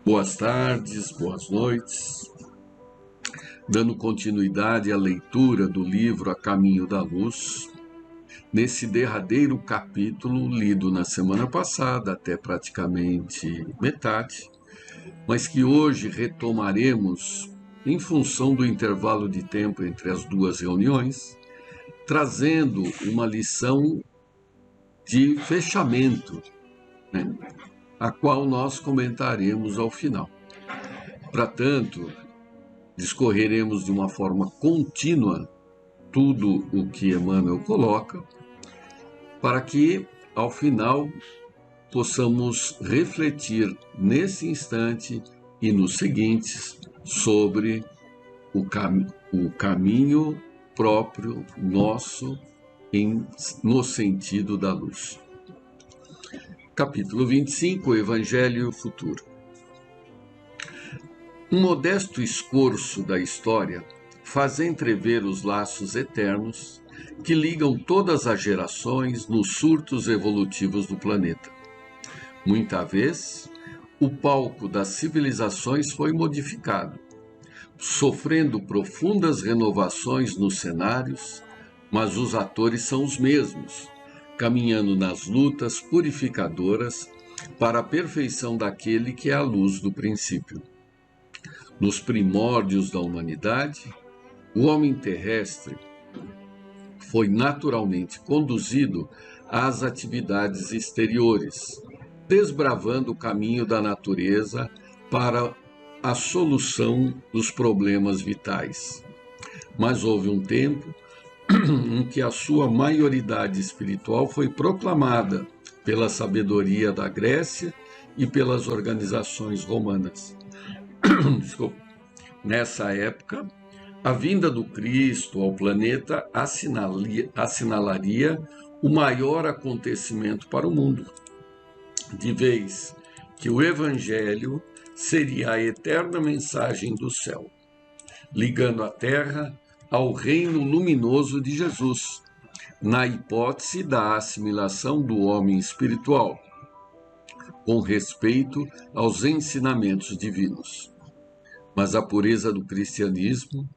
Boas tardes, boas noites. Dando continuidade à leitura do livro A Caminho da Luz, nesse derradeiro capítulo lido na semana passada, até praticamente metade, mas que hoje retomaremos em função do intervalo de tempo entre as duas reuniões, trazendo uma lição de fechamento, a qual nós comentaremos ao final. Para tanto, discorreremos de uma forma contínua tudo o que Emmanuel coloca, para que, ao final, possamos refletir nesse instante e nos seguintes sobre o caminho próprio nosso no sentido da luz. Capítulo 25, o Evangelho e o Futuro. Um modesto escorço da história faz entrever os laços eternos que ligam todas as gerações nos surtos evolutivos do planeta. Muita vez, o palco das civilizações foi modificado, sofrendo profundas renovações nos cenários, mas os atores são os mesmos, caminhando nas lutas purificadoras para a perfeição daquele que é a luz do princípio. Nos primórdios da humanidade, o homem terrestre foi naturalmente conduzido às atividades exteriores, desbravando o caminho da natureza para a solução dos problemas vitais. Mas houve um tempo em que a sua maioridade espiritual foi proclamada pela sabedoria da Grécia e pelas organizações romanas. Nessa época, a vinda do Cristo ao planeta assinalaria o maior acontecimento para o mundo, de vez que o Evangelho seria a eterna mensagem do céu, ligando a Terra ao reino luminoso de Jesus, na hipótese da assimilação do homem espiritual, com respeito aos ensinamentos divinos. Mas a pureza do cristianismo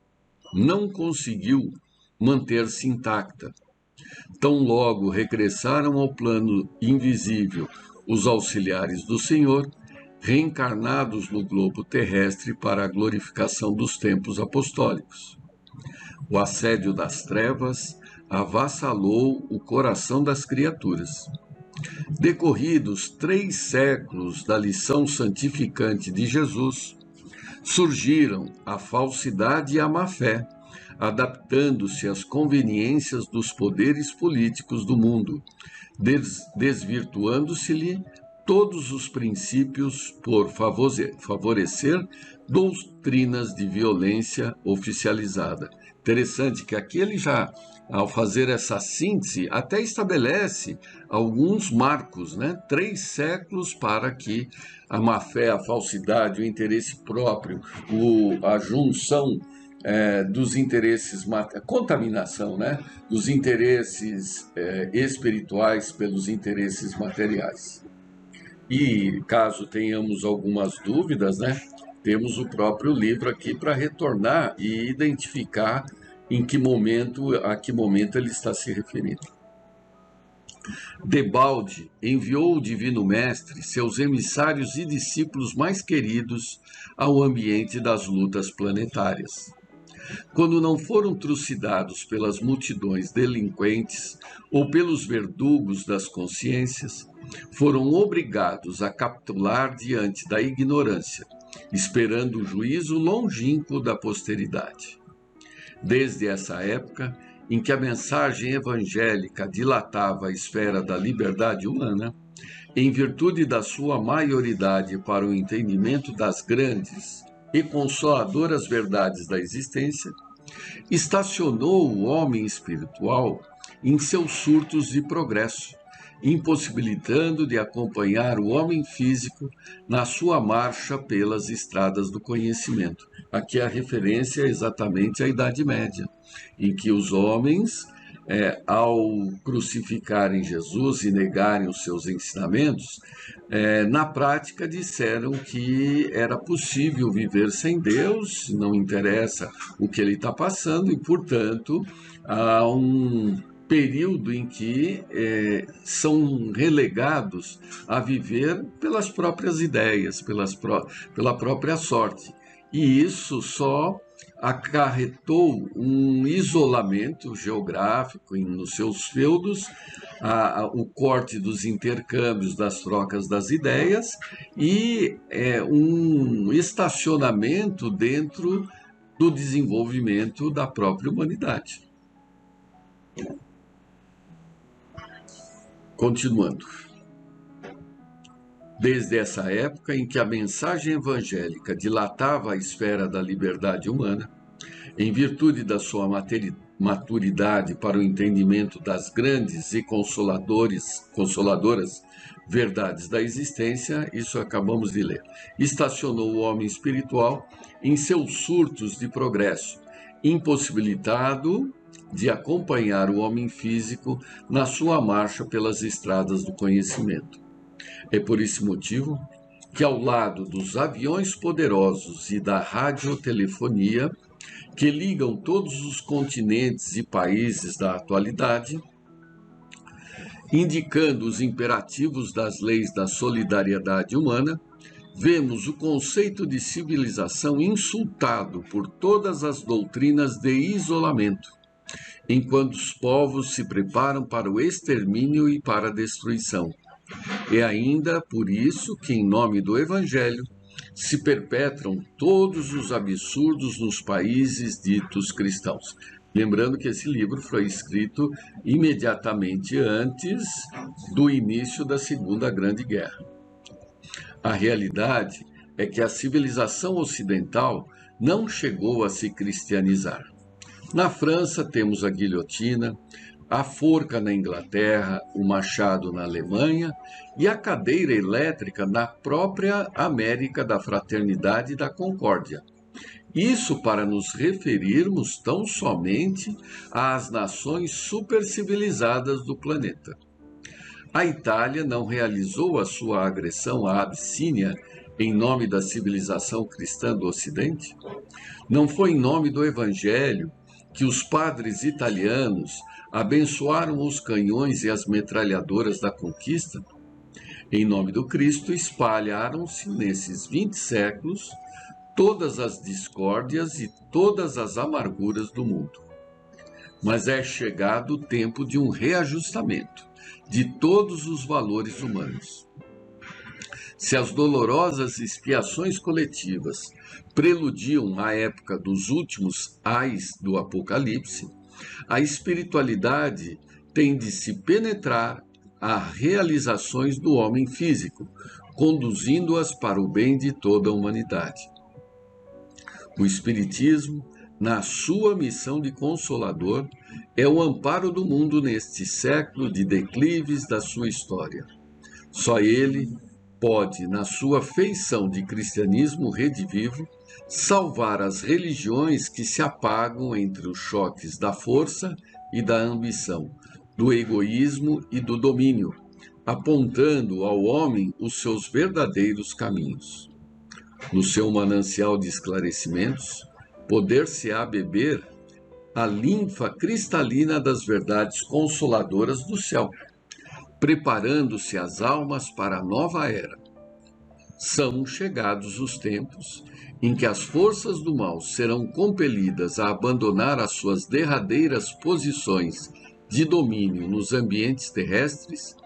não conseguiu manter-se intacta. Tão logo regressaram ao plano invisível os auxiliares do Senhor, reencarnados no globo terrestre para a glorificação dos tempos apostólicos. O assédio das trevas avassalou o coração das criaturas. Decorridos 3 séculos da lição santificante de Jesus, surgiram a falsidade e a má-fé, adaptando-se às conveniências dos poderes políticos do mundo, desvirtuando-se-lhe todos os princípios por favorecer doutrinas de violência oficializada. Interessante que aqui ele já, ao fazer essa síntese, até estabelece alguns marcos, 3 séculos para que a má-fé, a falsidade, o interesse próprio, a junção dos interesses, a contaminação, dos interesses espirituais pelos interesses materiais. E caso tenhamos algumas dúvidas, temos o próprio livro aqui para retornar e identificar a que momento ele está se referindo. Debalde enviou o Divino Mestre seus emissários e discípulos mais queridos ao ambiente das lutas planetárias. Quando não foram trucidados pelas multidões delinquentes ou pelos verdugos das consciências, foram obrigados a capitular diante da ignorância, esperando o juízo longínquo da posteridade. Desde essa época, em que a mensagem evangélica dilatava a esfera da liberdade humana, em virtude da sua maioridade para o entendimento das grandes e consoladoras verdades da existência, estacionou o homem espiritual em seus surtos de progresso, impossibilitando de acompanhar o homem físico na sua marcha pelas estradas do conhecimento. Aqui a referência é exatamente à Idade Média, em que os homens ao crucificarem Jesus e negarem os seus ensinamentos, na prática disseram que era possível viver sem Deus, não interessa o que ele está passando, e, portanto, há um período em que são relegados a viver pelas próprias ideias, pela própria sorte. E isso só acarretou um isolamento geográfico nos seus feudos, o corte dos intercâmbios, das trocas das ideias e um estacionamento dentro do desenvolvimento da própria humanidade. Continuando. Desde essa época em que a mensagem evangélica dilatava a esfera da liberdade humana, em virtude da sua maturidade para o entendimento das grandes e consoladoras verdades da existência, isso acabamos de ler, estacionou o homem espiritual em seus surtos de progresso, impossibilitado de acompanhar o homem físico na sua marcha pelas estradas do conhecimento. É por esse motivo que, ao lado dos aviões poderosos e da radiotelefonia, que ligam todos os continentes e países da atualidade, indicando os imperativos das leis da solidariedade humana, vemos o conceito de civilização insultado por todas as doutrinas de isolamento, enquanto os povos se preparam para o extermínio e para a destruição. É ainda por isso que, em nome do Evangelho, se perpetram todos os absurdos nos países ditos cristãos. Lembrando que esse livro foi escrito imediatamente antes do início da Segunda Grande Guerra. A realidade é que a civilização ocidental não chegou a se cristianizar. Na França temos a guilhotina, a forca na Inglaterra, o machado na Alemanha e a cadeira elétrica na própria América da Fraternidade e da Concórdia. Isso para nos referirmos tão somente às nações supercivilizadas do planeta. A Itália não realizou a sua agressão à Abissínia em nome da civilização cristã do Ocidente? Não foi em nome do Evangelho que os padres italianos abençoaram os canhões e as metralhadoras da conquista? Em nome do Cristo, espalharam-se nesses 20 séculos todas as discórdias e todas as amarguras do mundo. Mas é chegado o tempo de um reajustamento de todos os valores humanos. Se as dolorosas expiações coletivas preludiam a época dos últimos ais do Apocalipse, a espiritualidade tem de se penetrar às realizações do homem físico, conduzindo-as para o bem de toda a humanidade. O Espiritismo, na sua missão de consolador, é o amparo do mundo neste século de declives da sua história. Só ele pode, na sua feição de cristianismo redivivo, salvar as religiões que se apagam entre os choques da força e da ambição, do egoísmo e do domínio, apontando ao homem os seus verdadeiros caminhos. No seu manancial de esclarecimentos, poder-se-á beber a linfa cristalina das verdades consoladoras do céu, preparando-se as almas para a nova era. São chegados os tempos em que as forças do mal serão compelidas a abandonar as suas derradeiras posições de domínio nos ambientes terrestres,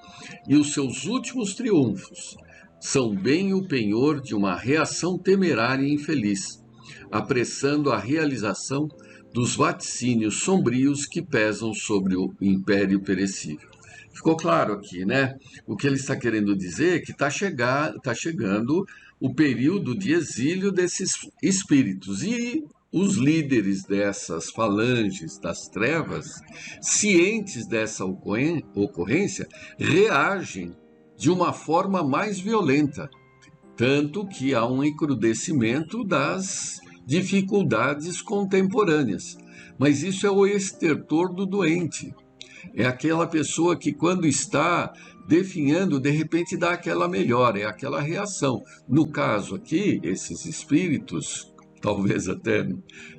e os seus últimos triunfos são bem o penhor de uma reação temerária e infeliz, apressando a realização dos vaticínios sombrios que pesam sobre o império perecível. Ficou claro aqui, né? O que ele está querendo dizer é que está chegando o período de exílio desses espíritos. E os líderes dessas falanges das trevas, cientes dessa ocorrência, reagem de uma forma mais violenta, tanto que há um encrudecimento das dificuldades contemporâneas. Mas isso é o estertor do doente. É aquela pessoa que, quando está definhando, de repente dá aquela melhora, é aquela reação. No caso aqui, esses espíritos, talvez até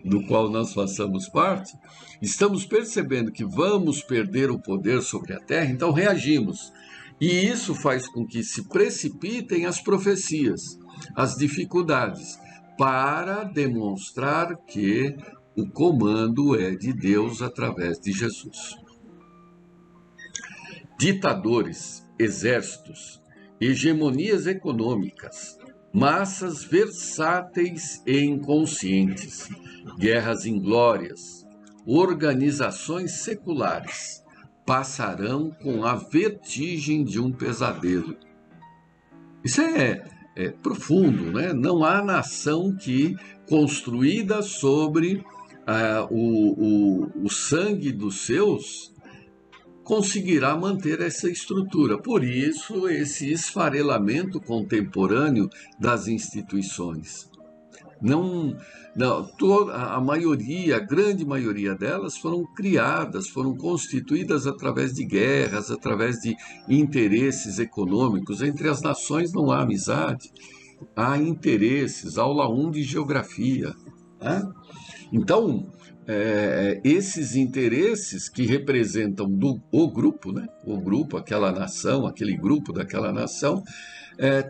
do qual nós façamos parte, estamos percebendo que vamos perder o poder sobre a Terra, então reagimos. E isso faz com que se precipitem as profecias, as dificuldades, para demonstrar que o comando é de Deus através de Jesus. Ditadores, exércitos, hegemonias econômicas, massas versáteis e inconscientes, guerras inglórias, organizações seculares passarão com a vertigem de um pesadelo. Isso é profundo, né? Não há nação que, construída sobre o sangue dos seus, conseguirá manter essa estrutura. Por isso, esse esfarelamento contemporâneo das instituições. A maioria, a grande maioria delas foram criadas, foram constituídas através de guerras, através de interesses econômicos. Entre as nações não há amizade, há interesses. Aula 1 de geografia, né? Então, esses interesses que representam o grupo, né? O grupo, aquela nação, aquele grupo daquela nação,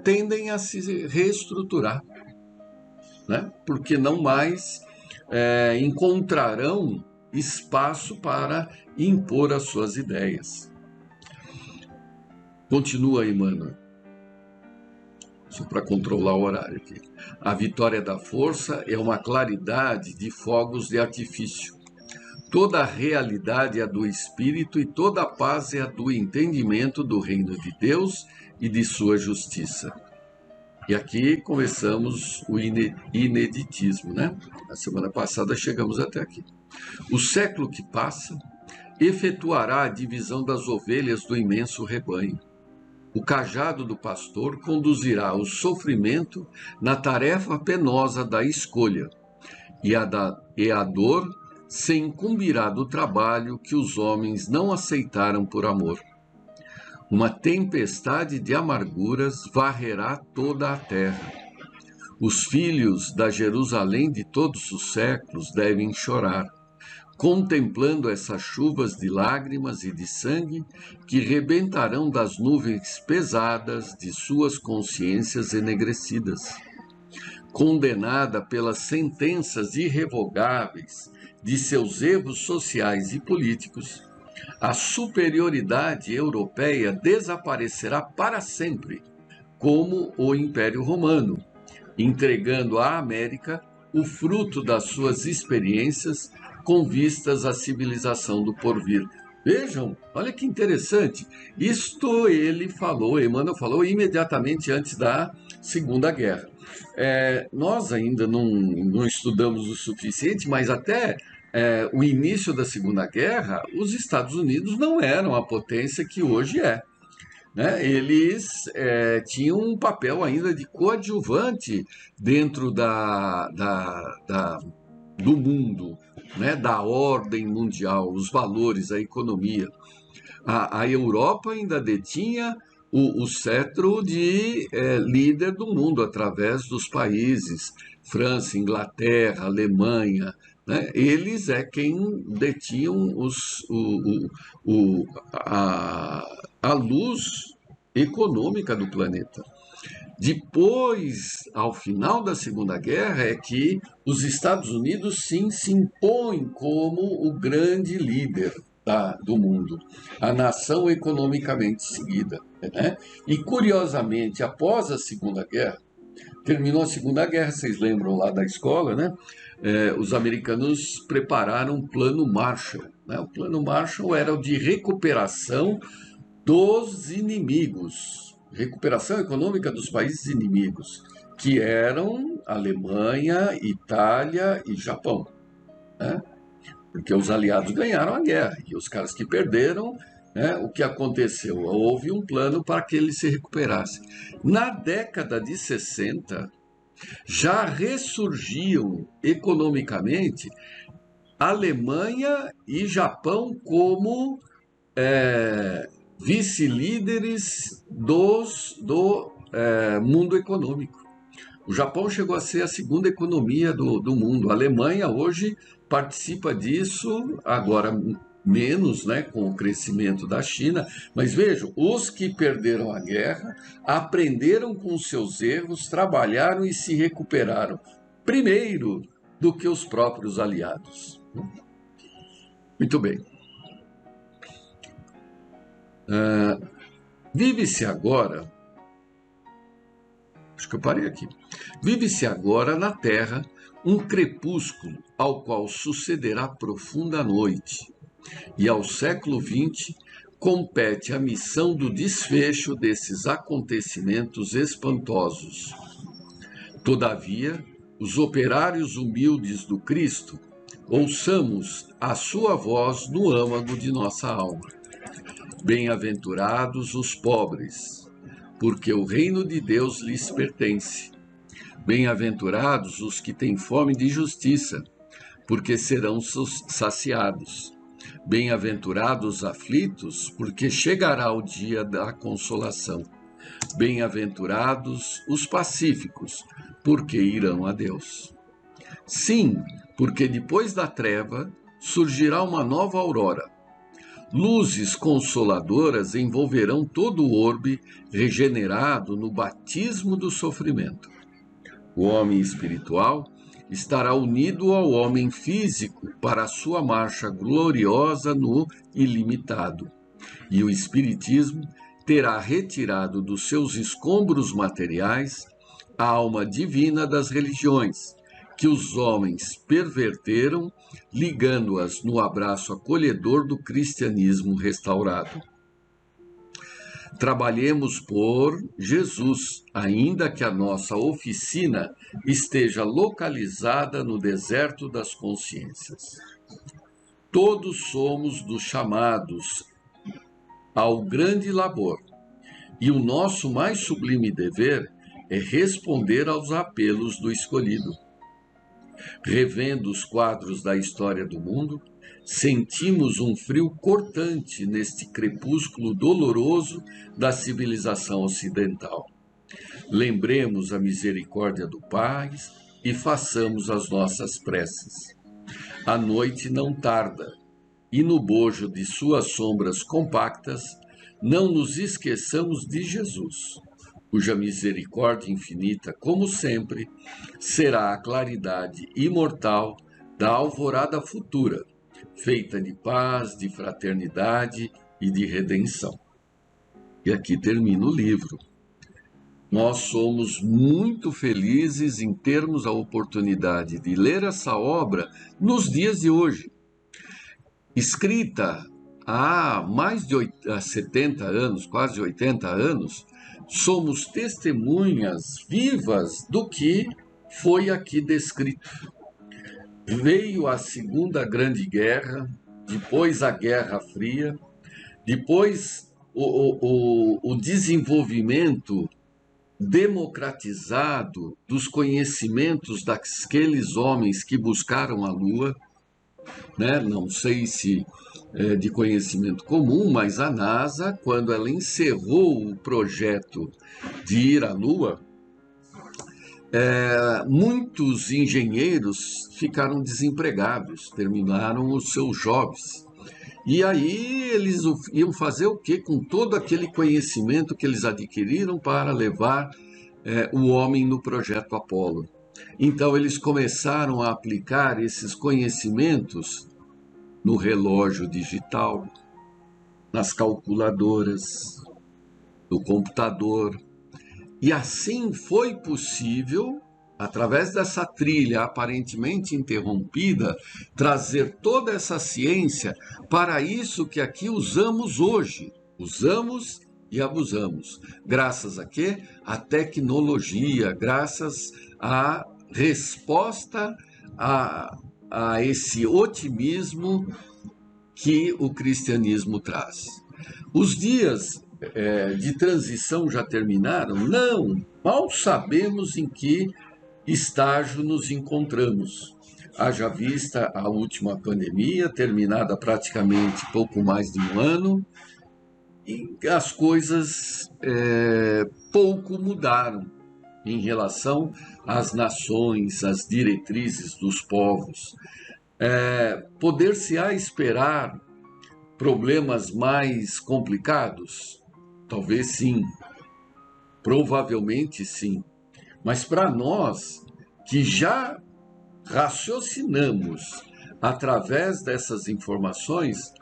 tendem a se reestruturar, né? Porque não mais encontrarão espaço para impor as suas ideias. Continua aí, mano. Só para controlar o horário aqui. A vitória da força é uma claridade de fogos de artifício. Toda a realidade é a do Espírito e toda a paz é a do entendimento do reino de Deus e de sua justiça. E aqui começamos o ineditismo, né? Na semana passada chegamos até aqui. O século que passa efetuará a divisão das ovelhas do imenso rebanho. O cajado do pastor conduzirá o sofrimento na tarefa penosa da escolha, e a dor se incumbirá do trabalho que os homens não aceitaram por amor. Uma tempestade de amarguras varrerá toda a terra. Os filhos da Jerusalém de todos os séculos devem chorar, contemplando essas chuvas de lágrimas e de sangue que rebentarão das nuvens pesadas de suas consciências enegrecidas. Condenada pelas sentenças irrevogáveis de seus erros sociais e políticos, a superioridade europeia desaparecerá para sempre, como o Império Romano, entregando à América o fruto das suas experiências com vistas à civilização do porvir. Vejam, olha que interessante. Isto ele falou, Emmanuel falou imediatamente antes da Segunda Guerra. Nós ainda não estudamos o suficiente, mas até o início da Segunda Guerra, os Estados Unidos não eram a potência que hoje é, né? Eles tinham um papel ainda de coadjuvante dentro do mundo, né? Da ordem mundial, os valores, a economia. A Europa ainda detinha o cetro de líder do mundo através dos países França, Inglaterra, Alemanha, né? Eles quem detinham a luz econômica do planeta. Depois, ao final da Segunda Guerra, é que os Estados Unidos sim se impõem como o grande líder do mundo, a nação economicamente seguida, né? E, curiosamente, após a Segunda Guerra, terminou a Segunda Guerra, vocês lembram lá da escola, né? Os americanos prepararam um plano Marshall, né? O plano Marshall era o de recuperação dos inimigos, recuperação econômica dos países inimigos, que eram Alemanha, Itália e Japão, né? Porque os aliados ganharam a guerra e os caras que perderam, né, o que aconteceu? Houve um plano para que eles se recuperassem. Na década de 60, já ressurgiam economicamente Alemanha e Japão como vice-líderes do mundo econômico. O Japão chegou a ser a segunda economia do mundo. A Alemanha hoje participa disso, agora menos, né, com o crescimento da China. Mas vejam, os que perderam a guerra aprenderam com seus erros, trabalharam e se recuperaram primeiro do que os próprios aliados. Muito bem. Vive-se agora, acho que eu parei aqui, vive-se agora na Terra um crepúsculo ao qual sucederá profunda noite, e ao século XX compete a missão do desfecho desses acontecimentos espantosos. Todavia, os operários humildes do Cristo, ouçamos a sua voz no âmago de nossa alma. Bem-aventurados os pobres, porque o reino de Deus lhes pertence. Bem-aventurados os que têm fome de justiça, porque serão saciados. Bem-aventurados os aflitos, porque chegará o dia da consolação. Bem-aventurados os pacíficos, porque irão a Deus. Sim, porque depois da treva surgirá uma nova aurora. Luzes consoladoras envolverão todo o orbe regenerado no batismo do sofrimento. O homem espiritual estará unido ao homem físico para a sua marcha gloriosa no ilimitado. E o espiritismo terá retirado dos seus escombros materiais a alma divina das religiões, que os homens perverteram, ligando-as no abraço acolhedor do cristianismo restaurado. Trabalhemos por Jesus, ainda que a nossa oficina esteja localizada no deserto das consciências. Todos somos dos chamados ao grande labor, e o nosso mais sublime dever é responder aos apelos do escolhido. Revendo os quadros da história do mundo, sentimos um frio cortante neste crepúsculo doloroso da civilização ocidental. Lembremos a misericórdia do Pai e façamos as nossas preces. A noite não tarda, e no bojo de suas sombras compactas, não nos esqueçamos de Jesus, cuja misericórdia infinita, como sempre, será a claridade imortal da alvorada futura, feita de paz, de fraternidade e de redenção. E aqui termina o livro. Nós somos muito felizes em termos a oportunidade de ler essa obra nos dias de hoje. Escrita há mais de 70 anos, quase 80 anos, somos testemunhas vivas do que foi aqui descrito. Veio a Segunda Grande Guerra, depois a Guerra Fria, depois o desenvolvimento democratizado dos conhecimentos daqueles homens que buscaram a Lua, né? Não sei se de conhecimento comum, mas a NASA, quando ela encerrou o projeto de ir à Lua, muitos engenheiros ficaram desempregados, terminaram os seus jobs. E aí eles iam fazer o quê? Com todo aquele conhecimento que eles adquiriram para levar o homem no projeto Apollo. Então eles começaram a aplicar esses conhecimentos no relógio digital, nas calculadoras, no computador. E assim foi possível, através dessa trilha aparentemente interrompida, trazer toda essa ciência para isso que aqui usamos hoje. Usamos e abusamos. Graças a quê? A tecnologia, graças à resposta a esse otimismo que o cristianismo traz. Os dias de transição já terminaram? Não, mal sabemos em que estágio nos encontramos. haja vista a última pandemia, terminada praticamente pouco mais de um ano, e as coisas pouco mudaram em relação às nações, às diretrizes dos povos. Poder-se-á esperar problemas mais complicados? Talvez sim, provavelmente sim. Mas para nós que já raciocinamos através dessas informações,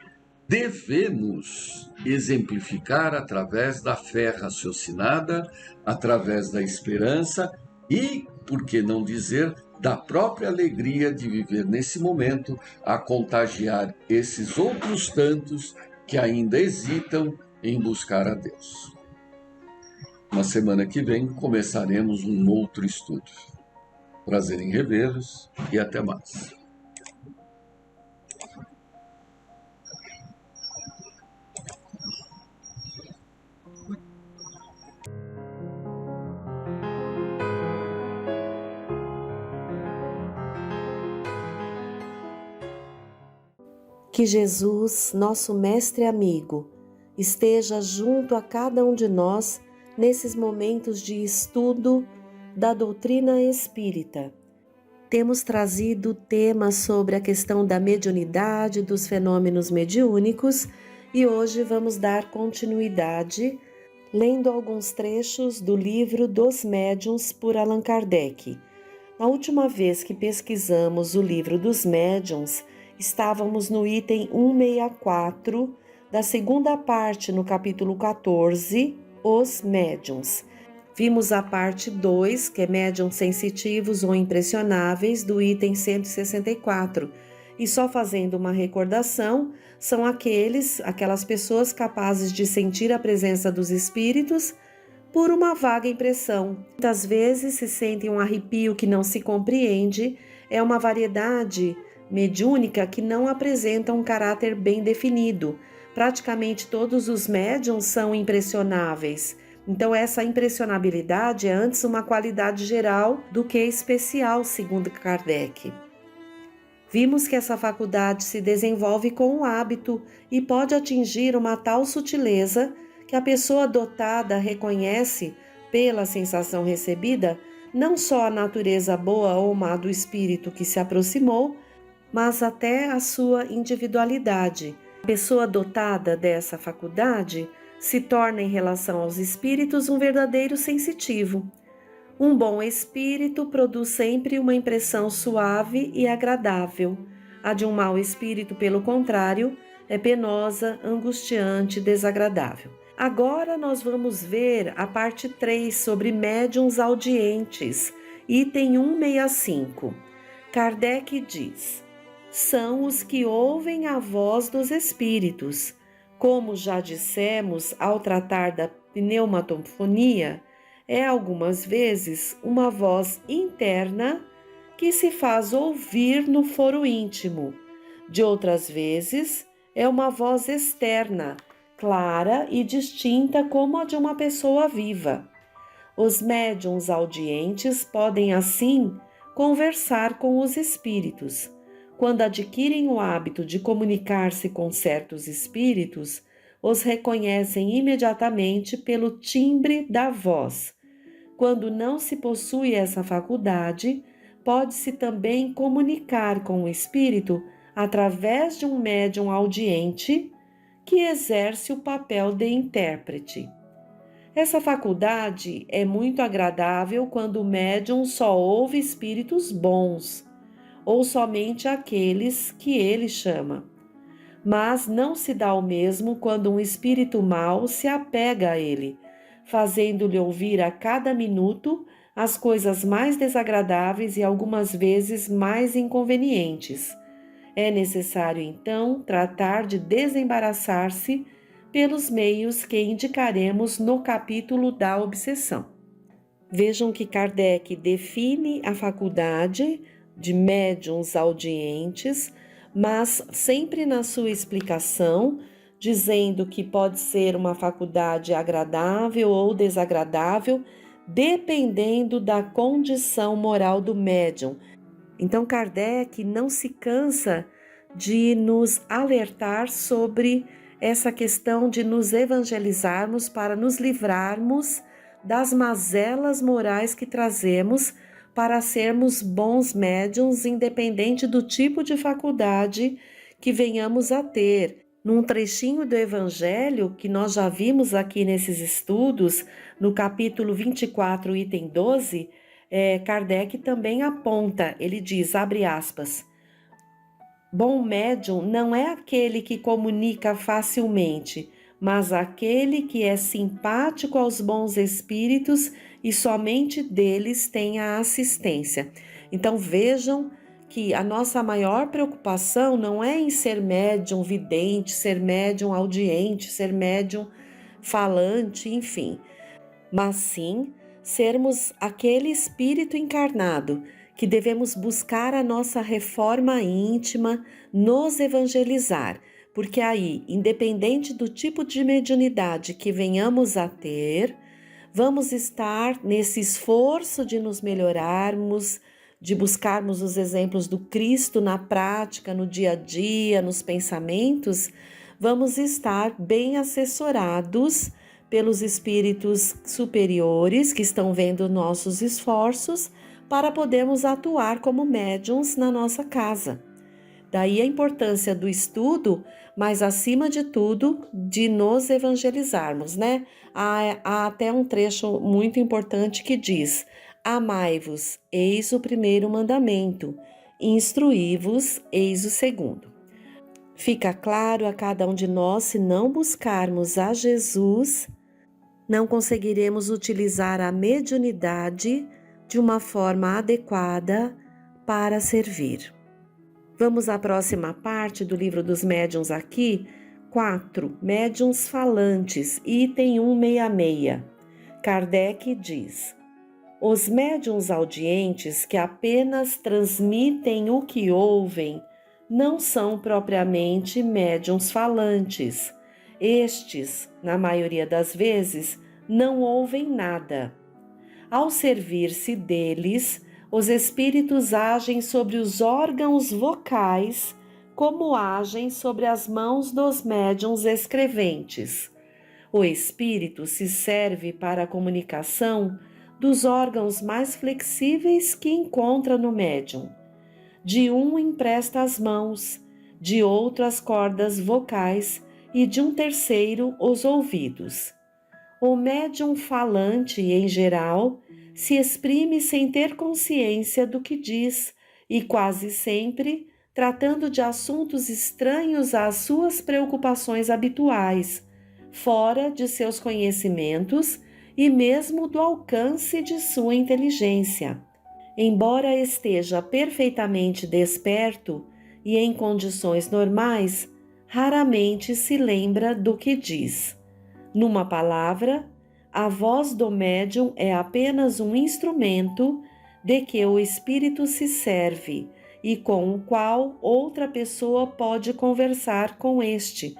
devemos exemplificar através da fé raciocinada, através da esperança e, por que não dizer, da própria alegria de viver nesse momento, a contagiar esses outros tantos que ainda hesitam em buscar a Deus. Na semana que vem começaremos um outro estudo. Prazer em revê-los e até mais. Que Jesus, nosso mestre amigo, esteja junto a cada um de nós nesses momentos de estudo da doutrina espírita. Temos trazido temas sobre a questão da mediunidade, dos fenômenos mediúnicos, e hoje vamos dar continuidade lendo alguns trechos do livro Dos Médiuns por Allan Kardec. Na última vez que pesquisamos o livro dos Médiuns, estávamos no item 164 da segunda parte, no capítulo 14, Os Médiuns. Vimos a parte 2, que é médiuns sensitivos ou impressionáveis, do item 164. E só fazendo uma recordação, são aquelas pessoas capazes de sentir a presença dos espíritos por uma vaga impressão. Muitas vezes se sentem um arrepio que não se compreende, é uma variedade mediúnica que não apresenta um caráter bem definido. Praticamente todos os médiuns são impressionáveis. Então essa impressionabilidade é antes uma qualidade geral do que especial, segundo Kardec. Vimos que essa faculdade se desenvolve com o hábito e pode atingir uma tal sutileza que a pessoa dotada reconhece, pela sensação recebida, não só a natureza boa ou má do espírito que se aproximou, mas até a sua individualidade. A pessoa dotada dessa faculdade se torna, em relação aos espíritos, um verdadeiro sensitivo. Um bom espírito produz sempre uma impressão suave e agradável. A de um mau espírito, pelo contrário, é penosa, angustiante e desagradável. Agora nós vamos ver a parte 3 sobre médiuns audientes, item 165. Kardec diz: são os que ouvem a voz dos espíritos. Como já dissemos ao tratar da pneumatofonia, é algumas vezes uma voz interna que se faz ouvir no foro íntimo. De outras vezes, é uma voz externa, clara e distinta como a de uma pessoa viva. Os médiuns audientes podem, assim, conversar com os espíritos. Quando adquirem o hábito de comunicar-se com certos espíritos, os reconhecem imediatamente pelo timbre da voz. Quando não se possui essa faculdade, pode-se também comunicar com o espírito através de um médium audiente que exerce o papel de intérprete. Essa faculdade é muito agradável quando o médium só ouve espíritos bons, ou somente aqueles que ele chama. Mas não se dá o mesmo quando um espírito mau se apega a ele, fazendo-lhe ouvir a cada minuto as coisas mais desagradáveis e algumas vezes mais inconvenientes. É necessário, então, tratar de desembaraçar-se pelos meios que indicaremos no capítulo da obsessão. Vejam que Kardec define a faculdade de médiuns audientes, mas sempre na sua explicação, dizendo que pode ser uma faculdade agradável ou desagradável, dependendo da condição moral do médium. Então, Kardec não se cansa de nos alertar sobre essa questão de nos evangelizarmos para nos livrarmos das mazelas morais que trazemos para sermos bons médiuns, independente do tipo de faculdade que venhamos a ter. Num trechinho do Evangelho, que nós já vimos aqui nesses estudos, no capítulo 24, item 12, Kardec também aponta, ele diz, abre aspas, bom médium não é aquele que comunica facilmente, mas aquele que é simpático aos bons espíritos e somente deles tem a assistência. Então vejam que a nossa maior preocupação não é em ser médium vidente, ser médium audiente, ser médium falante, enfim, mas sim sermos aquele espírito encarnado que devemos buscar a nossa reforma íntima, nos evangelizar, porque aí, independente do tipo de mediunidade que venhamos a ter, vamos estar nesse esforço de nos melhorarmos, de buscarmos os exemplos do Cristo na prática, no dia a dia, nos pensamentos, vamos estar bem assessorados pelos espíritos superiores que estão vendo nossos esforços para podermos atuar como médiuns na nossa casa. Daí a importância do estudo, mas acima de tudo, de nos evangelizarmos, né? Há até um trecho muito importante que diz: amai-vos, eis o primeiro mandamento, instruí-vos, eis o segundo. Fica claro a cada um de nós, se não buscarmos a Jesus, não conseguiremos utilizar a mediunidade de uma forma adequada para servir. Vamos à próxima parte do livro dos médiuns aqui, 4. Médiuns falantes, item 166. Kardec diz: os médiuns audientes que apenas transmitem o que ouvem não são propriamente médiuns falantes. Estes, na maioria das vezes, não ouvem nada. Ao servir-se deles, os espíritos agem sobre os órgãos vocais, como agem sobre as mãos dos médiuns escreventes. O espírito se serve para a comunicação dos órgãos mais flexíveis que encontra no médium. De um empresta as mãos, de outro as cordas vocais e de um terceiro os ouvidos. O médium falante, em geral, se exprime sem ter consciência do que diz e quase sempre tratando de assuntos estranhos às suas preocupações habituais, fora de seus conhecimentos e mesmo do alcance de sua inteligência. Embora esteja perfeitamente desperto e em condições normais, raramente se lembra do que diz. Numa palavra, a voz do médium é apenas um instrumento de que o espírito se serve e com o qual outra pessoa pode conversar com este,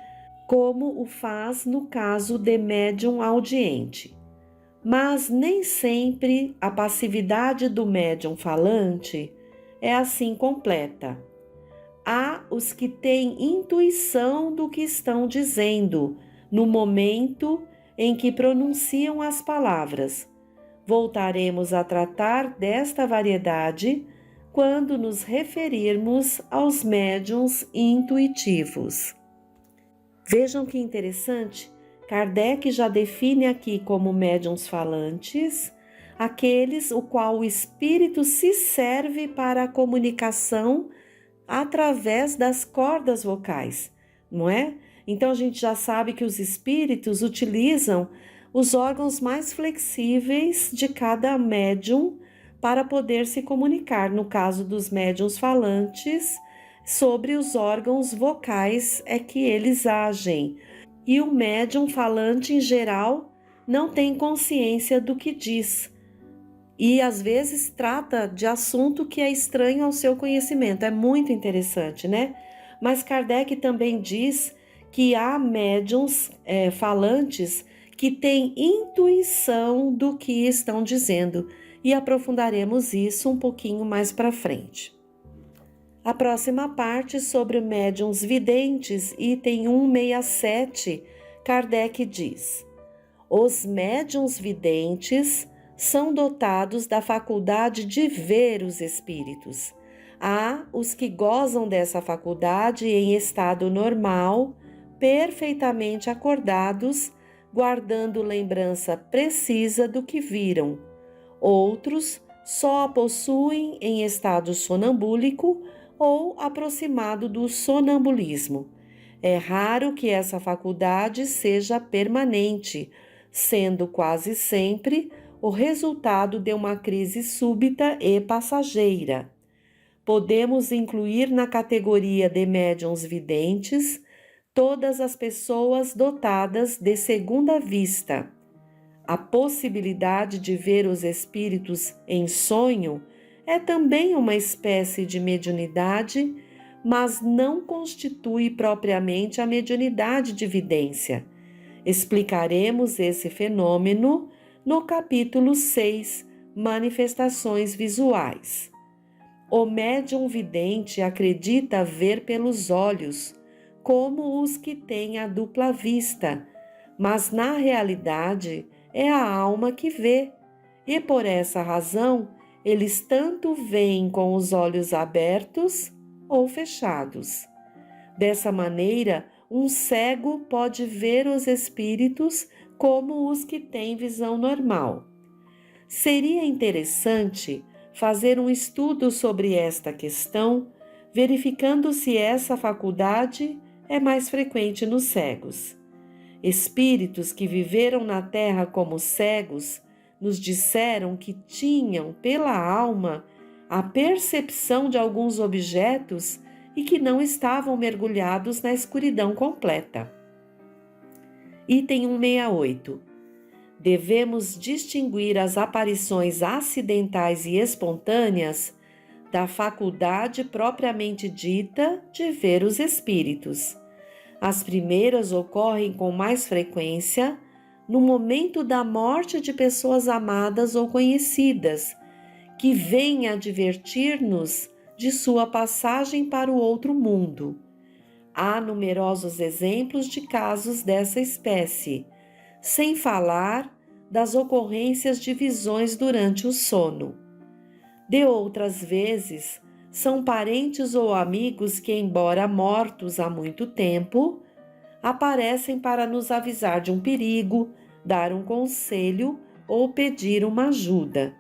como o faz no caso de médium audiente. Mas nem sempre a passividade do médium falante é assim completa. Há os que têm intuição do que estão dizendo no momento em que pronunciam as palavras. Voltaremos a tratar desta variedade quando nos referirmos aos médiuns intuitivos. Vejam que interessante, Kardec já define aqui como médiuns falantes aqueles o qual o espírito se serve para a comunicação através das cordas vocais, não é? Então a gente já sabe que os espíritos utilizam os órgãos mais flexíveis de cada médium para poder se comunicar. No caso dos médiuns falantes, sobre os órgãos vocais é que eles agem. E o médium falante, em geral, não tem consciência do que diz. E às vezes trata de assunto que é estranho ao seu conhecimento. É muito interessante, né? Mas Kardec também diz que há médiuns falantes que têm intuição do que estão dizendo. E aprofundaremos isso um pouquinho mais para frente. A próxima parte sobre médiuns videntes, item 167, Kardec diz: os médiuns videntes são dotados da faculdade de ver os espíritos. Há os que gozam dessa faculdade em estado normal, perfeitamente acordados, guardando lembrança precisa do que viram. Outros só a possuem em estado sonambúlico ou aproximado do sonambulismo. É raro que essa faculdade seja permanente, sendo quase sempre o resultado de uma crise súbita e passageira. Podemos incluir na categoria de médiuns videntes todas as pessoas dotadas de segunda vista. A possibilidade de ver os espíritos em sonho é também uma espécie de mediunidade, mas não constitui propriamente a mediunidade de vidência. Explicaremos esse fenômeno no capítulo 6, Manifestações Visuais. O médium vidente acredita ver pelos olhos, como os que têm a dupla vista, mas na realidade é a alma que vê, e por essa razão eles tanto veem com os olhos abertos ou fechados. Dessa maneira, um cego pode ver os espíritos como os que têm visão normal. Seria interessante fazer um estudo sobre esta questão, verificando se essa faculdade é mais frequente nos cegos. Espíritos que viveram na Terra como cegos nos disseram que tinham, pela alma, a percepção de alguns objetos e que não estavam mergulhados na escuridão completa. Item 168. Devemos distinguir as aparições acidentais e espontâneas da faculdade propriamente dita de ver os espíritos. As primeiras ocorrem com mais frequência no momento da morte de pessoas amadas ou conhecidas, que vêm advertir-nos de sua passagem para o outro mundo. Há numerosos exemplos de casos dessa espécie, sem falar das ocorrências de visões durante o sono. De outras vezes, são parentes ou amigos que, embora mortos há muito tempo, aparecem para nos avisar de um perigo, dar um conselho ou pedir uma ajuda.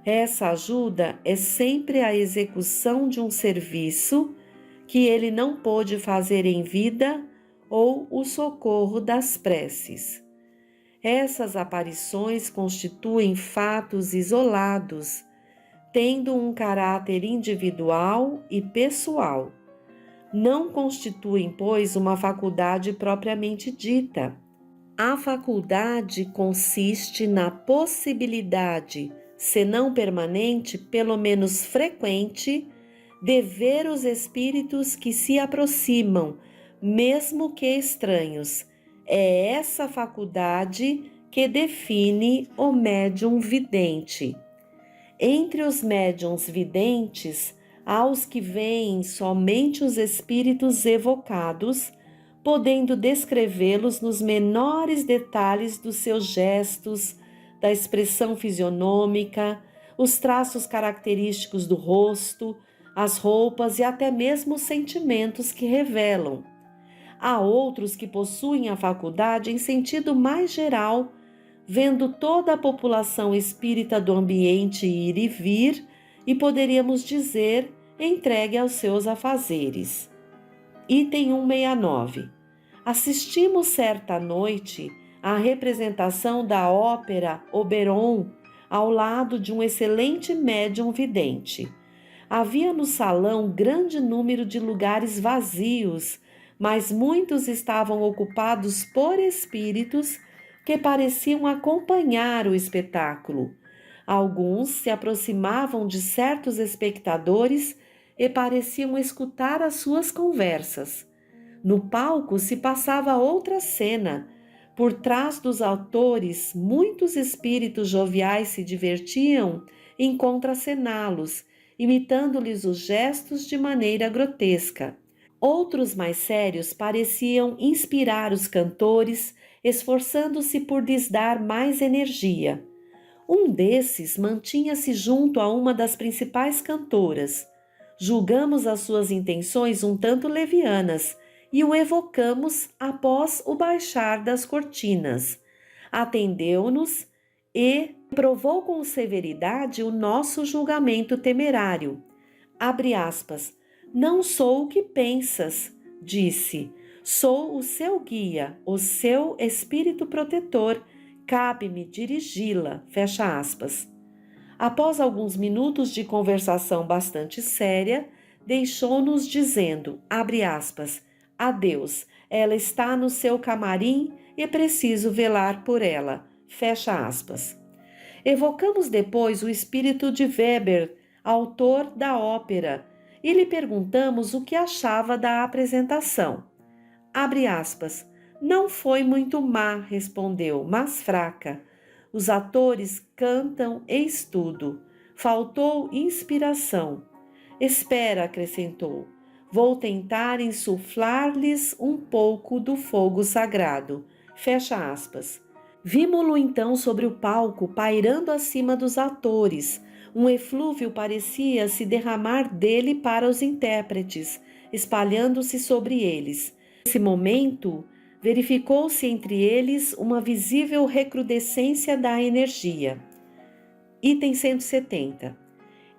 Essa ajuda é sempre a execução de um serviço que ele não pôde fazer em vida ou o socorro das preces. Essas aparições constituem fatos isolados, tendo um caráter individual e pessoal. Não constituem, pois, uma faculdade propriamente dita. A faculdade consiste na possibilidade, se não permanente, pelo menos frequente, de ver os espíritos que se aproximam, mesmo que estranhos. É essa faculdade que define o médium vidente. Entre os médiuns videntes, há os que veem somente os espíritos evocados, podendo descrevê-los nos menores detalhes dos seus gestos, da expressão fisionômica, os traços característicos do rosto, as roupas e até mesmo os sentimentos que revelam. Há outros que possuem a faculdade em sentido mais geral, vendo toda a população espírita do ambiente ir e vir, e poderíamos dizer, entregue aos seus afazeres. Item 169. Assistimos certa noite à representação da ópera Oberon ao lado de um excelente médium vidente. Havia no salão grande número de lugares vazios, mas muitos estavam ocupados por espíritos que pareciam acompanhar o espetáculo. Alguns se aproximavam de certos espectadores e pareciam escutar as suas conversas. No palco se passava outra cena. Por trás dos autores, muitos espíritos joviais se divertiam em contracená-los imitando-lhes os gestos de maneira grotesca. Outros mais sérios pareciam inspirar os cantores, esforçando-se por lhes dar mais energia. Um desses mantinha-se junto a uma das principais cantoras. Julgamos as suas intenções um tanto levianas e o evocamos após o baixar das cortinas. Atendeu-nos e provou com severidade o nosso julgamento temerário. Abre aspas. Não sou o que pensas, disse. Sou o seu guia, o seu espírito protetor. Cabe-me dirigi-la, fecha aspas. Após alguns minutos de conversação bastante séria, deixou-nos dizendo, abre aspas, adeus, ela está no seu camarim e preciso velar por ela, fecha aspas. Evocamos depois o espírito de Weber, autor da ópera, e lhe perguntamos o que achava da apresentação. Abre aspas, não foi muito má, respondeu, mas fraca. Os atores cantam eis tudo. Faltou inspiração. Espera, acrescentou. Vou tentar insuflar-lhes um pouco do fogo sagrado. Fecha aspas. Vimo-lo então sobre o palco, pairando acima dos atores. Um eflúvio parecia se derramar dele para os intérpretes, espalhando-se sobre eles. Nesse momento, verificou-se entre eles uma visível recrudescência da energia. Item 170.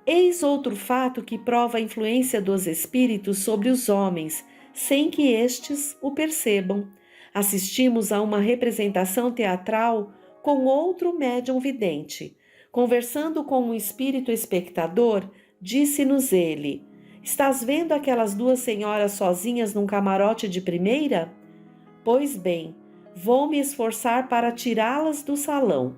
Eis outro fato que prova a influência dos espíritos sobre os homens, sem que estes o percebam. Assistimos a uma representação teatral com outro médium vidente. Conversando com um espírito espectador, disse-nos ele, estás vendo aquelas duas senhoras sozinhas num camarote de primeira? Pois bem, vou me esforçar para tirá-las do salão.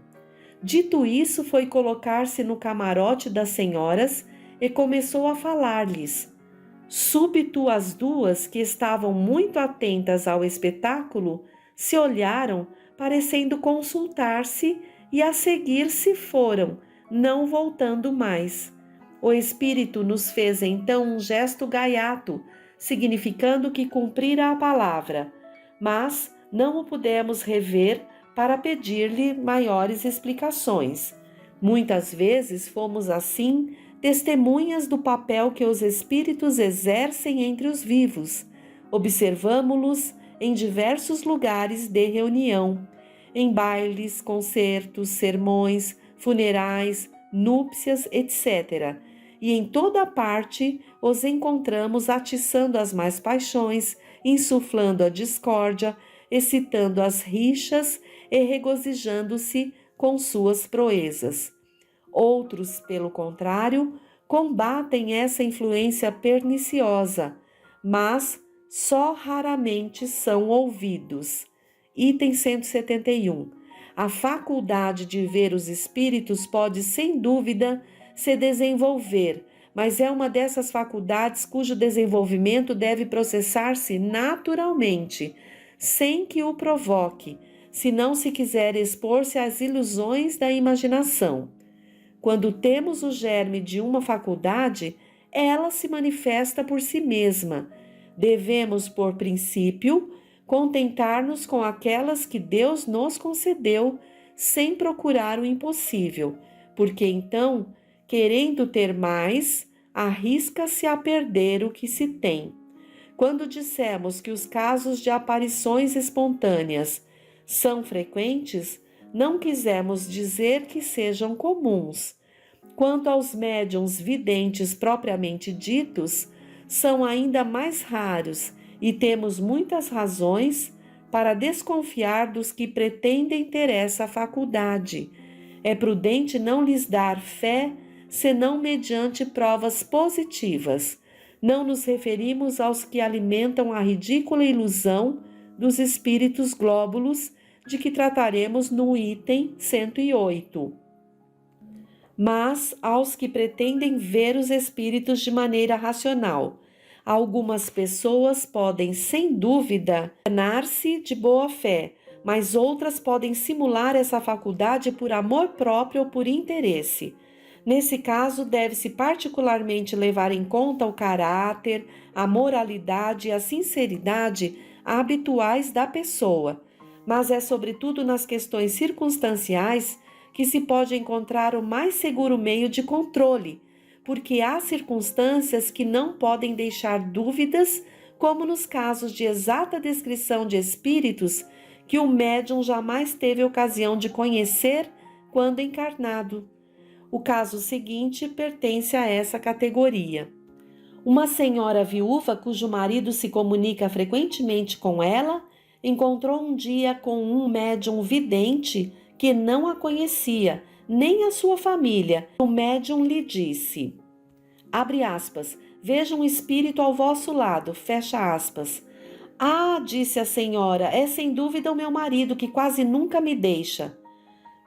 Dito isso, foi colocar-se no camarote das senhoras e começou a falar-lhes. Súbito as duas, que estavam muito atentas ao espetáculo, se olharam, parecendo consultar-se, e a seguir se foram, não voltando mais. O espírito nos fez então um gesto gaiato, significando que cumprira a palavra, mas não o pudemos rever para pedir-lhe maiores explicações. Muitas vezes fomos assim testemunhas do papel que os espíritos exercem entre os vivos. Observamo-los em diversos lugares de reunião, em bailes, concertos, sermões, funerais, núpcias, etc. E em toda parte os encontramos atiçando as más paixões, insuflando a discórdia, excitando as rixas e regozijando-se com suas proezas. Outros, pelo contrário, combatem essa influência perniciosa, mas só raramente são ouvidos. Item 171. A faculdade de ver os espíritos pode, sem dúvida, se desenvolver, mas é uma dessas faculdades cujo desenvolvimento deve processar-se naturalmente, sem que o provoque, se não se quiser expor-se às ilusões da imaginação. Quando temos o germe de uma faculdade, ela se manifesta por si mesma. Devemos, por princípio, contentar-nos com aquelas que Deus nos concedeu, sem procurar o impossível, porque então, querendo ter mais, arrisca-se a perder o que se tem. Quando dissemos que os casos de aparições espontâneas são frequentes, não quisemos dizer que sejam comuns. Quanto aos médiuns videntes propriamente ditos, são ainda mais raros e temos muitas razões para desconfiar dos que pretendem ter essa faculdade. É prudente não lhes dar fé, senão mediante provas positivas. Não nos referimos aos que alimentam a ridícula ilusão dos espíritos glóbulos, de que trataremos no item 108. Mas aos que pretendem ver os espíritos de maneira racional. Algumas pessoas podem, sem dúvida, tornar-se de boa fé, mas outras podem simular essa faculdade por amor próprio ou por interesse. Nesse caso, deve-se particularmente levar em conta o caráter, a moralidade e a sinceridade habituais da pessoa, mas é sobretudo nas questões circunstanciais que se pode encontrar o mais seguro meio de controle, porque há circunstâncias que não podem deixar dúvidas, como nos casos de exata descrição de espíritos que o médium jamais teve ocasião de conhecer quando encarnado. O caso seguinte pertence a essa categoria. Uma senhora viúva cujo marido se comunica frequentemente com ela encontrou um dia com um médium vidente que não a conhecia, nem a sua família. O médium lhe disse, abre aspas, veja um espírito ao vosso lado, fecha aspas. Ah, disse a senhora, é sem dúvida o meu marido que quase nunca me deixa.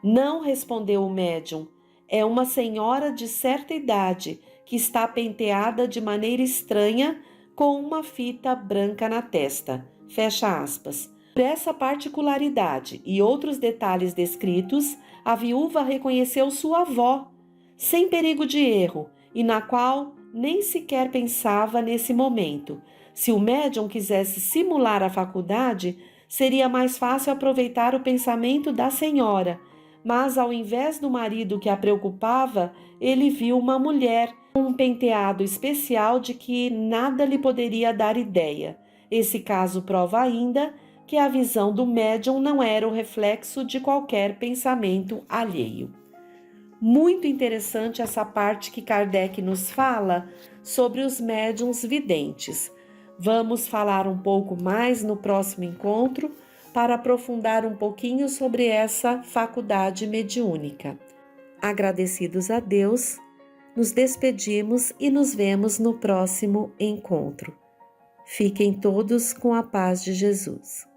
Não, respondeu o médium, é uma senhora de certa idade que está penteada de maneira estranha com uma fita branca na testa. Fecha aspas. Por essa particularidade e outros detalhes descritos, a viúva reconheceu sua avó, sem perigo de erro, e na qual nem sequer pensava nesse momento. Se o médium quisesse simular a faculdade, seria mais fácil aproveitar o pensamento da senhora, mas ao invés do marido que a preocupava, ele viu uma mulher com um penteado especial de que nada lhe poderia dar ideia. Esse caso prova ainda que a visão do médium não era o reflexo de qualquer pensamento alheio. Muito interessante essa parte que Kardec nos fala sobre os médiuns videntes. Vamos falar um pouco mais no próximo encontro para aprofundar um pouquinho sobre essa faculdade mediúnica. Agradecidos a Deus, nos despedimos e nos vemos no próximo encontro. Fiquem todos com a paz de Jesus.